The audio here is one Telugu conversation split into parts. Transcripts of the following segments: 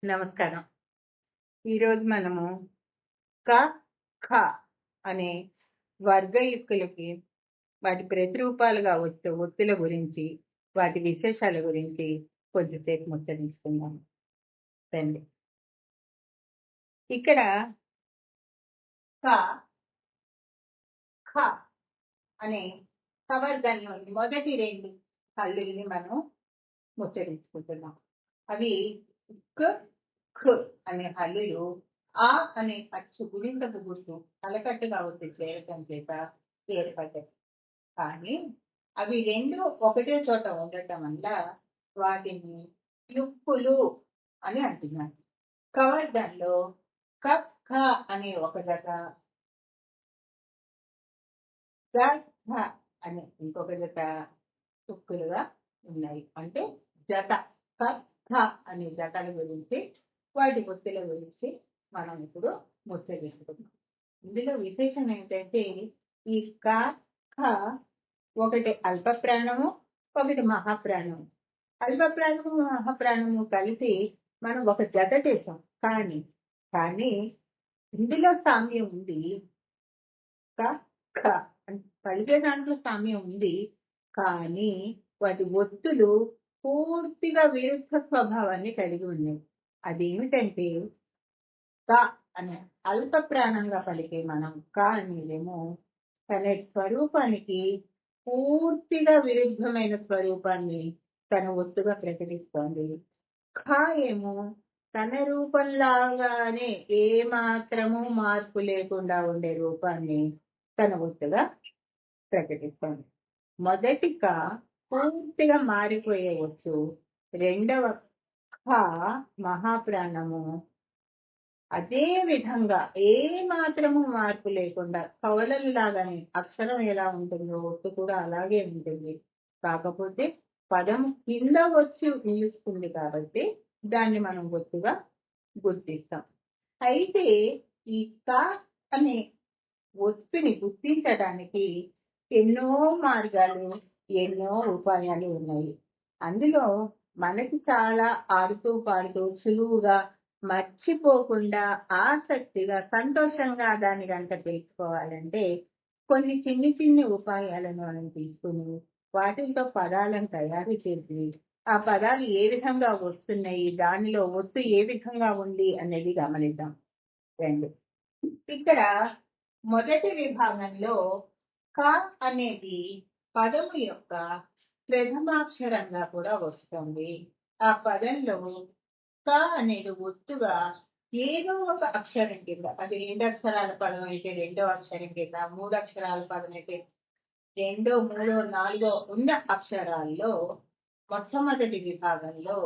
నమస్కారం. ఈరోజు మనము క, ఖ అనే వర్గయుక్తులకి వాటి ప్రతిరూపాలుగా వచ్చే ఒత్తుల గురించి, వాటి విశేషాల గురించి కొద్దిసేపు ముచ్చటించుకుందాం రండి. ఇక్కడ క, ఖ అనే కవర్గంలోని మొదటి 2 హల్లుల్ని మనం ముచ్చటించుకుంటున్నాం. అవి క్, ఖ్ అనే హల్లులు ఆ అనే అచ్చు గుణింతపు గుర్తు తలకట్టుగా వచ్చి చేరటం చేత ఏర్పడ్డాయి. కానీ అవి 2 ఒకటే చోట ఉండటం వల్ల వాటిని యుక్కులు అని అంటున్నారు. కవర్గంలో క, ఖ అనే ఒక జత, గ, ఘ అనే ఇంకొక జత యుక్కులుగా ఉన్నాయి. అంటే జత క, ఖ అనే జతల గురించి, వాటి ఒత్తుల గురించి మనం ఇప్పుడు ముచ్చటించుకుందాం. ఇందులో విశేషం ఏంటంటే ఈ క, ఖ ఒకటి అల్ప ప్రాణము, ఒకటి మహాప్రాణము. అల్ప ప్రాణము మహాప్రాణము కలిసి మనం ఒక జత చేసాం. కానీ ఇందులో సామ్యం ఉంది. క, ఖ పలికే దాంట్లో సామ్యం ఉంది. కానీ వాటి ఒత్తులు పూర్తిగా విరుద్ధ స్వభావాన్ని కలిగి ఉన్నాయి. అదేమిటంటే క అనే అల్ప ప్రాణంగా పలికే మనం క అనేదేమో తన స్వరూపానికి పూర్తిగా విరుద్ధమైన స్వరూపాన్ని తన ఒత్తుగా ప్రకటిస్తోంది. ఖ ఏమో తన రూపంలాగానే ఏ మాత్రము మార్పు లేకుండా ఉండే రూపాన్ని తన ఒత్తుగా ప్రకటిస్తోంది. మొదటి క పూర్తిగా మారిపోయే ఒత్తు, రెండవ ఖ మహాప్రాణము అదే విధంగా ఏ మాత్రము మార్పు లేకుండా కవలలాగానే అక్షరం ఎలా ఉంటుందో ఒత్తు కూడా అలాగే ఉంటుంది. కాకపోతే పదం కింద వచ్చి నిలుస్తుంది కాబట్టి దాన్ని మనం ఒత్తుగా గుర్తిస్తాం. అయితే ఈ క అనే ఒత్తుని గుర్తించడానికి ఎన్నో మార్గాలు, ఎన్నో ఉపాయాలు ఉన్నాయి. అందులో మనకి చాలా ఆడుతూ పాడుతూ సులువుగా మర్చిపోకుండా ఆసక్తిగా సంతోషంగా దాన్ని కనుక తెలుసుకోవాలంటే కొన్ని చిన్ని ఉపాయాలను మనం తీసుకుని వాటితో పదాలను తయారు చేసి ఆ పదాలు ఏ విధంగా వస్తున్నాయి, దానిలో ఒత్తు ఏ విధంగా ఉంది అనేది గమనిద్దాం రండి. ఇక్కడ మొదటి విభాగంలో క అనేది పదము యొక్క ప్రథమాక్షరంగా కూడా వస్తుంది. ఆ పదంలో క అనేది ఒత్తుగా ఏదో ఒక అక్షరం కింద, అది 2 అక్షరాల పదం అయితే 2వ అక్షరం కింద, 3 అక్షరాల పదం అయితే 2, 3, 4 ఉన్న అక్షరాల్లో మొట్టమొదటి విభాగంలో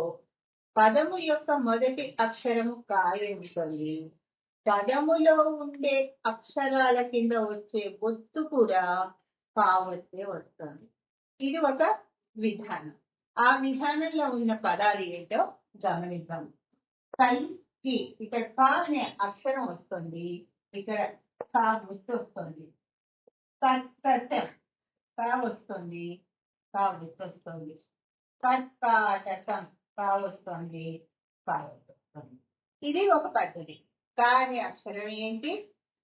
పదము యొక్క మొదటి అక్షరము కాయ ఉంటుంది. పదములో ఉండే అక్షరాల కింద వచ్చే ఒత్తు కూడా కావచ్చే వస్తుంది. ఇది ఒక విధానం. ఆ విధానంలో ఉన్న పదాలు ఏంటో గమనిద్దాం. కల్కి ఇక్కడ కా అనే అక్షరం వస్తుంది, ఇక్కడ కా ఒత్తు వస్తుంది. కర్కటం కా వస్తుంది, కా ఒత్తు వస్తుంది. కర్కాటకం కా వస్తుంది, కా ఒత్తు వస్తుంది. ఇది ఒక పద్ధతి. కా అనే అక్షరం ఏంటి,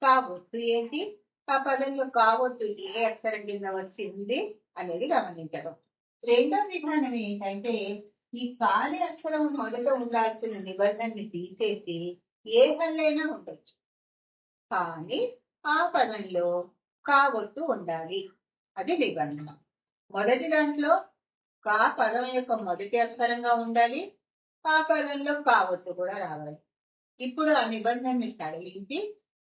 కా ఒత్తు ఏంటి, ఆ పదంలో కా ఒత్తు ఏ అక్షరం కింద వచ్చింది అనేది గమనించడం. రెండో విధానం ఏంటంటే ఈ కాలి అక్షరం మొదట ఉండాల్సిన నిబంధనని తీసేసి ఏ హల్లైనా ఉండొచ్చు, కానీ ఆ పదంలో కా ఒత్తు ఉండాలి, అది నిబంధన. మొదటి దాంట్లో కా పదం యొక్క మొదటి అక్షరంగా ఉండాలి, ఆ పదంలో కా ఒత్తు కూడా రావాలి. ఇప్పుడు ఆ నిబంధనని సడలించి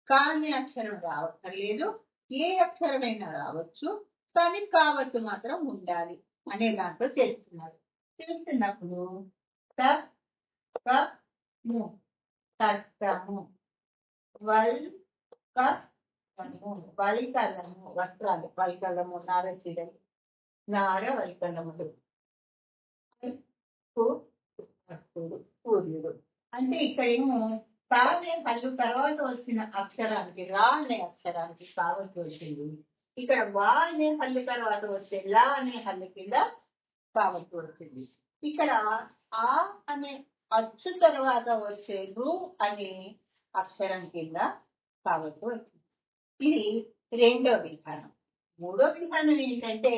కా అనే అక్షరం రావక్కర్లేదు, ఏ అక్షరమైనా రావచ్చు, కానీ కా ఒత్తు మాత్రం ఉండాలి అనే దాంతో చేస్తున్నారు. చేస్తున్నప్పుడు తర్కము, తర్కము, వల్కలము, వల్కలము వస్త్రాలు, వల్కలము నార చీరలు, నార వల్కలములు, సూర్యుడు. అంటే ఇక్కడేమో కా అనే హల్లు తర్వాత వచ్చిన అక్షరానికి రా అనే అక్షరానికి కావలసి వచ్చింది. ఇక్కడ వా అనే హల్లు తర్వాత వచ్చే లా అనే హల్లు కింద కావలసి వచ్చింది. ఇక్కడ ఆ అనే అచ్చు తర్వాత వచ్చే రు అనే అక్షరం కింద కావత్తు వచ్చింది. ఇది రెండో విధానం. మూడో విధానం ఏంటంటే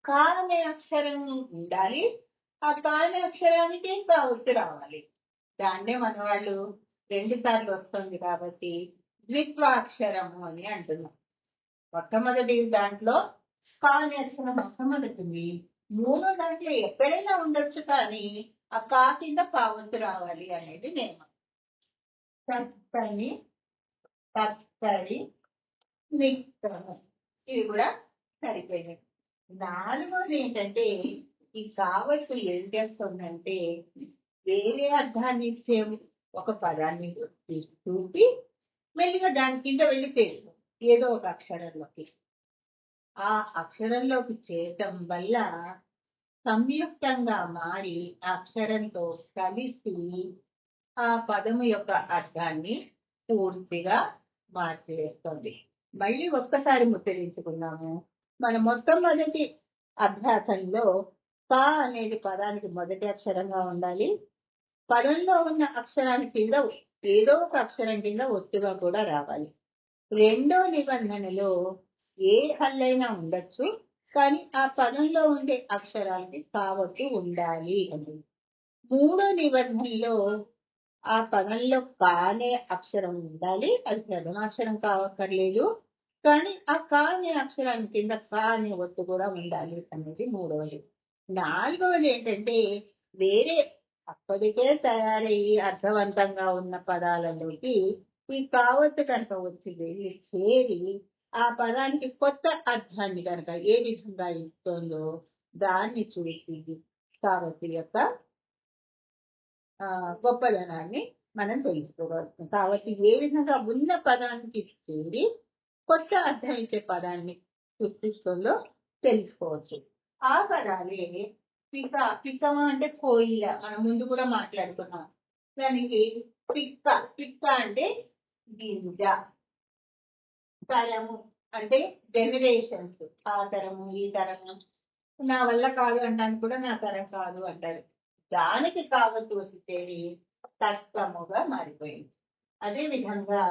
కా అనే అక్షరం ఉండాలి, ఆ కా అనే అక్షరానికి కావత్తు రావాలి. దాన్నే మన వాళ్ళు 2 సార్లు వస్తుంది కాబట్టి ద్విత్వాక్షరము అని అంటున్నాం. మొట్టమొదటి దాంట్లో కా అనే అక్షరం మొట్టమొదటిది, మూడో దాంట్లో ఎక్కడైనా ఉండొచ్చు కానీ ఆ కా కింద కావత్తు రావాలి అనేది నియమం. చక్కని, తక్కడి, నిక్కము, ఇవి కూడా సరిపోయినాయి. నాలుగోది ఏంటంటే ఈ కావత్తు ఏం చేస్తుందంటే వేరే అర్థాన్ని ఇచ్చే ఒక పదాన్ని చూపి మెల్లిగా దాని కింద వెళ్ళి చేస్తాం ఏదో ఒక అక్షరంలోకి. ఆ అక్షరంలోకి చేయటం వల్ల సంయుక్తంగా మారి అక్షరంతో కలిసి ఆ పదము యొక్క అర్థాన్ని పూర్తిగా మార్చివేస్తుంది. మళ్ళీ ఒక్కసారి ముద్రించుకున్నాము. మన మొట్టమొదటి అభ్యాసంలో కా అనేది పదానికి మొదటి అక్షరంగా ఉండాలి. పదంలో ఉన్న అక్షరానికి కింద ఏదో ఒక అక్షరం కింద ఒత్తుగా కూడా రావాలి. రెండో నిబంధనలో ఏ హల్లైనా ఉండొచ్చు, కానీ ఆ పదంలో ఉండే అక్షరాలకి కావత్తు ఉండాలి అని. మూడో నిబంధనలో ఆ పదంలో కానే అక్షరం ఉండాలి, అది ప్రథమాక్షరం కావక్కర్లేదు, కానీ ఆ కానే అక్షరాన్ని కింద కా అనే ఒత్తు కూడా ఉండాలి అనేది మూడవది. నాలుగవది ఏంటంటే వేరే అప్పటికే తయారయ్యి అర్థవంతంగా ఉన్న పదాలలోకి ఈ కావత్తు కనుక వచ్చి వెళ్ళి చేరి ఆ పదానికి కొత్త అర్థాన్ని కనుక ఏ విధంగా ఇస్తుందో దాన్ని చూసి కావత్తు యొక్క గొప్పదనాన్ని మనం తెలుసుకోవచ్చు. కాబట్టి ఏ విధంగా ఉన్న పదానికి చేరి కొత్త అర్థం ఇచ్చే పదాన్ని సృష్టిస్తుందో తెలుసుకోవచ్చు. ఆ పదాలే పిక. పికమ అంటే కోయిల, మనం ముందు కూడా మాట్లాడుకున్నాం. దానికి పిక్క. పిక్క అంటే గింజ. తరము అంటే జనరేషన్స్, ఆ తరము ఈ తరము. నా వల్ల కాదు అంటానికి కూడా నా తరం కాదు అంటారు. దానికి కావత్తు వచ్చేది తత్వముగా మారిపోయింది. అదే విధంగా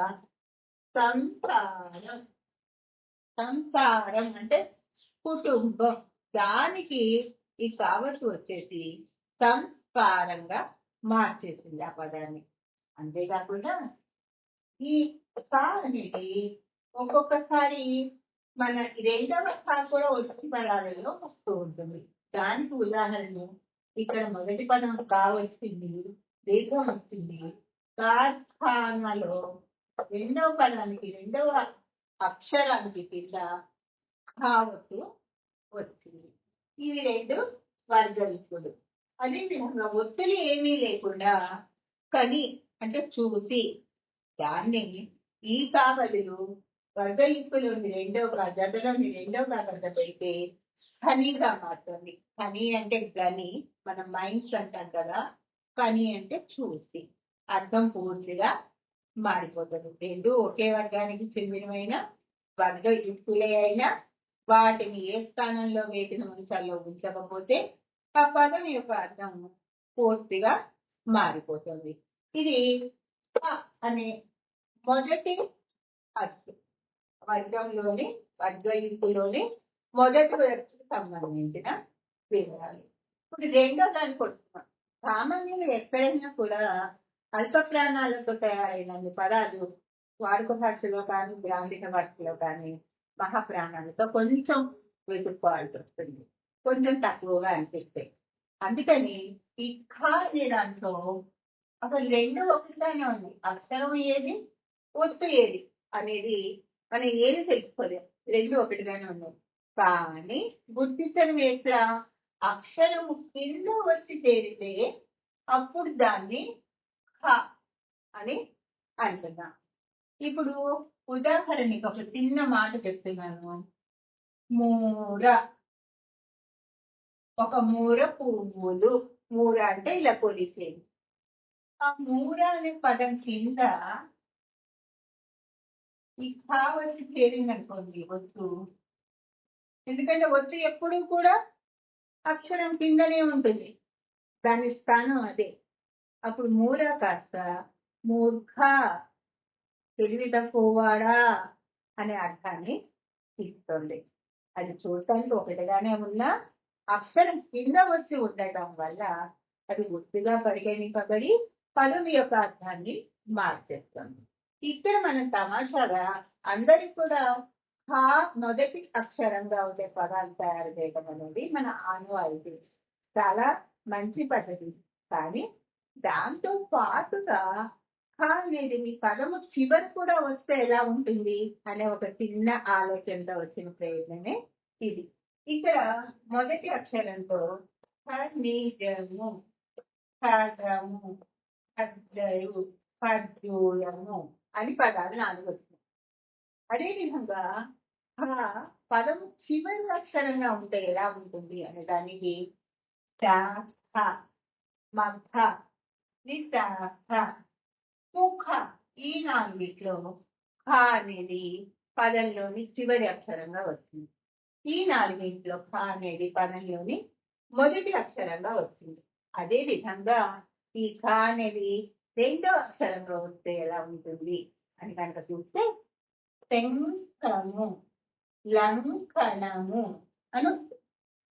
సంసారం. సంసారం అంటే కుటుంబం. దానికి ఈ కావత్తు వచ్చేసి సంస్కారంగా మార్చేసింది ఆ పదాన్ని. అంతేకాకుండా ఈ కా అనేది ఒక్కొక్కసారి మన రెండవ కా కూడా వచ్చి పదాలలో వస్తూ ఉంటుంది. దానికి ఉదాహరణ ఇక్కడ మొదటి పదం కా వచ్చింది, దీర్ఘం వచ్చింది. కార్ఖానాలో రెండవ పదానికి రెండవ అక్షరానికి కింద కావత్తు వచ్చింది. ఇవి రెండు వర్గవిత్తులు. అదే విధంగా ఒత్తులు ఏమీ లేకుండా కని అంటే చూసి దాన్ని ఈ కావలులు వర్గయుక్తులోని జతలోని రెండవ కాగత పెడితే ఖనిగా మారుతుంది. ఖని అంటే గని, మనం మైండ్స్ అంటాం కదా. కని అంటే చూసి, అర్థం పూర్తిగా మారిపోతుంది. రెండు ఒకే వర్గానికి చెందినమైన వర్గయుక్తులే అయినా వాటిని ఏ స్థానంలో వేసిన అంశాల్లో ఉంచకపోతే ఆ పదం యొక్క అర్థం పూర్తిగా మారిపోతుంది. ఇది అనే మొదటి వర్గంలోని వర్గయుక్తులోని మొదటి వ్యక్తికి సంబంధించిన వివరాలు. ఇప్పుడు రెండో దానికి వస్తున్నాం. సామాన్యులు ఎక్కడైనా కూడా అల్ప ప్రాణాలతో తయారైన పదాలు వాడుక భాషలో కానీ గ్రాంధిక భాషలో కానీ మహాప్రాణాలతో కొంచెం వెతుక్కోవాల్సి వస్తుంది, కొంచెం తక్కువగా అనిపిస్తాయి. అందుకని ఈ ఖ అనే దాంట్లో అసలు రెండు ఒకటిగానే ఉంది. అక్షరం ఏది, ఒత్తు ఏది అనేది మనం ఏది తెలుసుకోలేదు. రెండు ఒకటిగానే ఉన్నాయి. కానీ గుర్తించడం ఎట్లా, అక్షరము కింద వచ్చి చేరితే అప్పుడు దాన్ని ఖ అని అంటున్నాం. ఇప్పుడు ఉదాహరణకి ఒక చిన్న మాట చెప్తున్నాను. మూర. ఒక మూర పువ్వులు. మూర అంటే ఇలా కొలిసేది. ఆ మూర అనే పదం కింద ఈ ఖ వచ్చి చేరిందనుకోండి ఒత్తు. ఎందుకంటే ఒత్తు ఎప్పుడు కూడా అక్షరం కిందనే ఉంటుంది, దాని స్థానం అదే. అప్పుడు మూల కాస్త మూర్ఖ, తెలివి తక్కువవాడా అనే అర్థాన్ని ఇస్తుంది. అది చూడటానికి ఒకటిగానే ఉన్నా అక్షరం కింద వచ్చి ఉండటం వల్ల అది గుర్తుగా పరిగణింపబడి పదం యొక్క అర్థాన్ని మార్చేస్తుంది. ఇక్కడ మనం తమాషాగా అందరికి కూడా హా మొదటి అక్షరంగా ఉండే పదాలు తయారు చేయడం అనేది మన ఆనవాయితీ. చాలా మంచి పద్ధతి. కానీ దాంతో పాటుగా హ అనేది మీ పదము చివరి కూడా వస్తే ఎలా ఉంటుంది అనే ఒక చిన్న ఆలోచనతో వచ్చిన ప్రయోజనమే ఇది. ఇక్కడ మొదటి అక్షరంతో ఖనిజము, ఖడ్గము, ఖద్దరు, ఖర్జూరము అని పదాలు నాలుగు వస్తున్నాయి. అదేవిధంగా పదం చివరి అక్షరంగా ఉంటే ఎలా ఉంటుంది అనే దానికి మగ్గ, నిశాఖ, ముఖ ఈ నాలుగిట్లో ఖ అనేది పదంలోని చివరి అక్షరంగా వస్తుంది. ఈ నాలుగింట్లో ఖ అనేది పదంలోని మొదటి అక్షరంగా వస్తుంది. అదే విధంగా ఈ ఖ అనేది రెండో అక్షరంగా వస్తే ఎలా ఉంటుంది అని కనుక చూస్తే శంఖము, లంకణము అని వస్తుంది.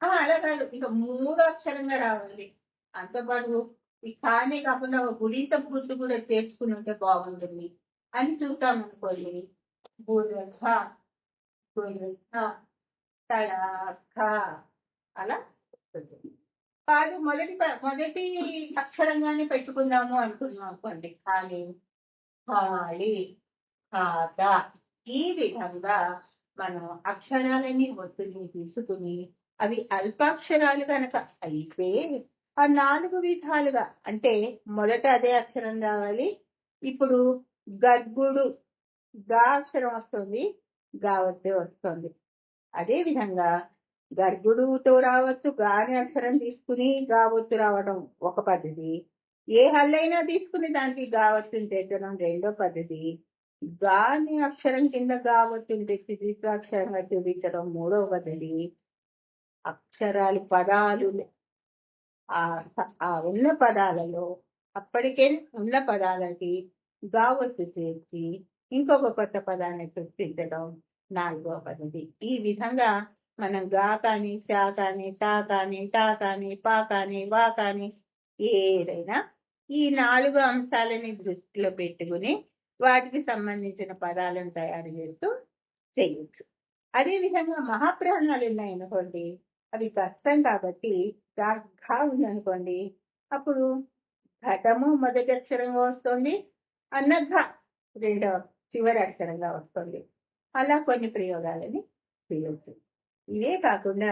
అలా కాదు, ఇక మూడో అక్షరంగా రావాలి. అంతపాటు ఈ ఖానే కాకుండా ఒక గుడింత గుర్తు కూడా చేర్చుకుని ఉంటే బాగుంటుంది అని చూస్తాం అనుకోండి. బురఖ, గురఖ, తడాఖ అలా వస్తుంది. కాదు మొదటి అక్షరంగానే పెట్టుకుందాము అనుకున్నాం అనుకోండి. ఖాళీ, ఖాళీ, ఖాత. ఈ విధంగా మనం అక్షరాలని ఒత్తిడిని తీసుకుని అవి అల్పాక్షరాలు కనుక అయితే ఆ నాలుగు విధాలుగా అంటే మొదట అదే అక్షరం రావాలి. ఇప్పుడు గర్గుడు గా అక్షరం వస్తుంది, గా వస్తే వస్తుంది. అదే విధంగా గర్గుడుతో రావచ్చు, గాని అక్షరం తీసుకుని గా ఒత్తు రావడం ఒక పద్ధతి. ఏ హల్లైనా తీసుకుని దానికి గా ఒత్తుని తెచ్చడం రెండో పద్ధతి. గాని అక్షరం కింద గా ఒత్తుని తెచ్చి ద్విత్వాక్షరంగా చూపించడం మూడవ పద్ధతి. అక్షరాలు పదాలు ఆ ఉన్న పదాలలో అప్పటికే ఉన్న పదాలకి గా ఒత్తు చేర్చి ఇంకొక కొత్త పదాన్ని సృష్టించడం నాలుగవ పద్ధతి. ఈ విధంగా మనం గా కానీ, షా కానీ, టా కానీ, టా కానీ, పా కానీ, వా కానీ ఏదైనా ఈ నాలుగు అంశాలని దృష్టిలో పెట్టుకుని వాటికి సంబంధించిన పదాలను తయారు చేస్తూ చేయొచ్చు. అదేవిధంగా మహాప్రాణాలు ఉన్నాయనుకోండి, అవి కష్టం కాబట్టి ఘ ఉందనుకోండి, అప్పుడు ఘటము మొదటి అక్షరంగా వస్తుంది, అన్నఘ రెండవ చివరి అక్షరంగా వస్తుంది. అలా కొన్ని ప్రయోగాలని చేయొచ్చు. ఇవే కాకుండా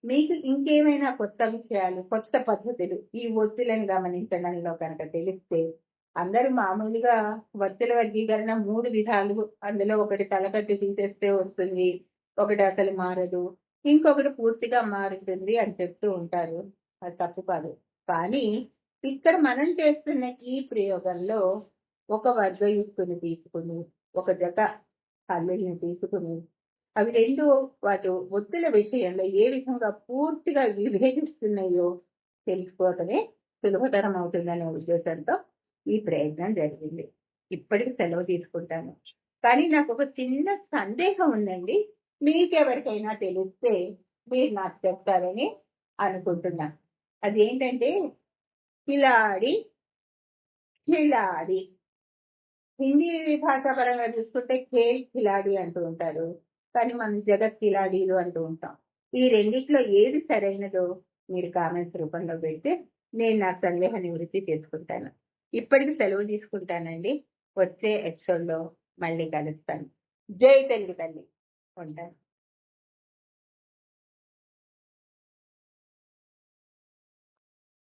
మీకు ఇంకేమైనా కొత్త విషయాలు, కొత్త పద్ధతులు ఈ ఒత్తులను గమనించడంలో కనుక తెలిస్తే, అందరూ మామూలుగా ఒత్తుల వర్గీకరణ 3 విధాలు, అందులో ఒకటి తలకట్టు తీసేస్తే వస్తుంది, ఒకటి అసలు మారదు, ఇంకొకటి పూర్తిగా మారుతుంది అని చెప్తూ ఉంటారు. అది తప్పు కాదు. కానీ ఇక్కడ మనం చేస్తున్న ఈ ప్రయోగంలో ఒక వర్గయుక్తుని తీసుకుని, ఒక జత హల్లుల్ని తీసుకుని అవి రెండు వాటి ఒత్తుల విషయంలో ఏ విధంగా పూర్తిగా విభేదిస్తున్నాయో తెలుసుకోవటమే సులభతరం అవుతుందనే ఉద్దేశంతో ఈ ప్రయత్నం జరిగింది. ఇప్పటికి సెలవు తీసుకుంటాను. కానీ నాకు ఒక చిన్న సందేహం ఉందండి. మీకెవరికైనా తెలిస్తే మీరు నాకు చెప్తారని అనుకుంటున్నా. అదేంటంటే కిలాడి, ఖిలాడి. హిందీ భాషాపరంగా చూసుకుంటే ఖేల్ ఖిలాడి అంటూ ఉంటారు, కానీ మనం జగత్ కిలాడీలు అంటూ ఉంటాం. ఈ రెండిట్లో ఏది సరైనదో మీరు కామెంట్స్ రూపంలో పెడితే నేను నా సందేహ నివృత్తి చేసుకుంటాను. ఇప్పటికి సెలవు తీసుకుంటానండి. వచ్చే ఎపిసోడ్లో మళ్ళీ కలుస్తాను. జై తెలుగు తల్లి. ఉంటాను.